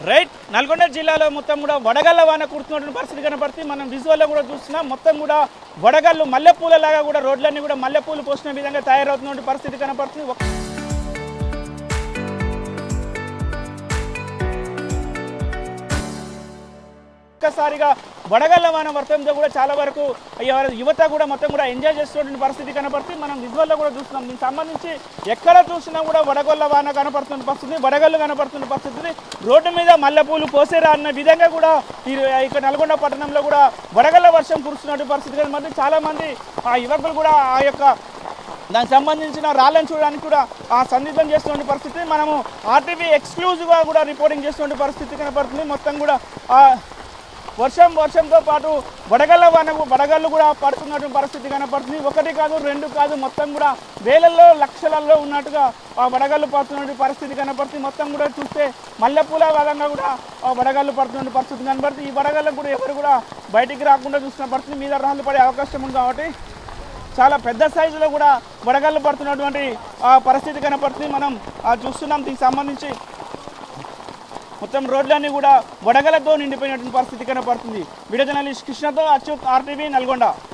Right Nalgonda జిల్లాలో మొత్తం కూడా వడగళ్ల వాన కుడుతున్నటువంటి పరిస్థితి కనపడుతుంది. మనం విజువల్లో కూడా చూస్తున్నాం. మొత్తం కూడా వడగళ్ళు మల్లెపూలలాగా కూడా రోడ్లన్నీ కూడా మల్లెపూలు పోసిన విధంగా తయారవుతున్నటువంటి పరిస్థితి కనపడుతుంది. ఒక్కసారిగా వడగళ్ల వాన వర్తంతో కూడా చాలా వరకు యువత కూడా మొత్తం కూడా ఎంజాయ్ చేస్తున్నటువంటి పరిస్థితి కనపడుతుంది. మనం విజువల్లో కూడా చూస్తున్నాం. దీనికి సంబంధించి ఎక్కడ చూసినా కూడా వడగళ్ల వాన కనపడుతున్న పరిస్థితి, వడగళ్ళు కనపడుతున్న పరిస్థితి, రోడ్డు మీద మల్లెపూలు పోసేరా అన్న విధంగా కూడా ఇక్కడ నల్గొండ పట్టణంలో కూడా వడగళ్ల వర్షం కురుస్తున్నటువంటి పరిస్థితి కనపడుతుంది. చాలామంది ఆ యువకులు కూడా ఆ యొక్క దానికి సంబంధించిన రాళ్ళను చూడడానికి కూడా సందిగ్ధం చేస్తున్న పరిస్థితి. మనము ఆర్టీవీ ఎక్స్క్లూజివ్గా కూడా రిపోర్టింగ్ చేస్తున్న పరిస్థితి కనపడుతుంది. మొత్తం కూడా వర్షంతో పాటు వడగళ్ళు కూడా పడుతున్నటువంటి పరిస్థితి కనపడుతుంది. ఒకటి కాదు, రెండు కాదు, మొత్తం కూడా వేలల్లో లక్షలలో ఉన్నట్టుగా వడగళ్ళు పడుతున్నటువంటి పరిస్థితి కనపడుతుంది. మొత్తం కూడా చూస్తే మల్లెపూల కాలంగా కూడా వడగళ్ళు పడుతున్న పరిస్థితి కనపడుతుంది. ఈ వడగళ్ళకు కూడా ఎవరు కూడా బయటికి రాకుండా చూస్తున్న పరిస్థితి, మీద రాళ్ళు పడే అవకాశం ఉంది. కాబట్టి చాలా పెద్ద సైజులో కూడా వడగళ్ళు పడుతున్నటువంటి పరిస్థితి కనపడుతుంది. మనం చూస్తున్నాం. దీనికి సంబంధించి మొత్తం రోడ్లన్నీ కూడా వడగలతో నిండిపోయినటువంటి పరిస్థితి కనపడుతుంది. వీడియో జర్నలిస్ట్ కృష్ణతో అచ్యుత్, RTV నల్గొండ.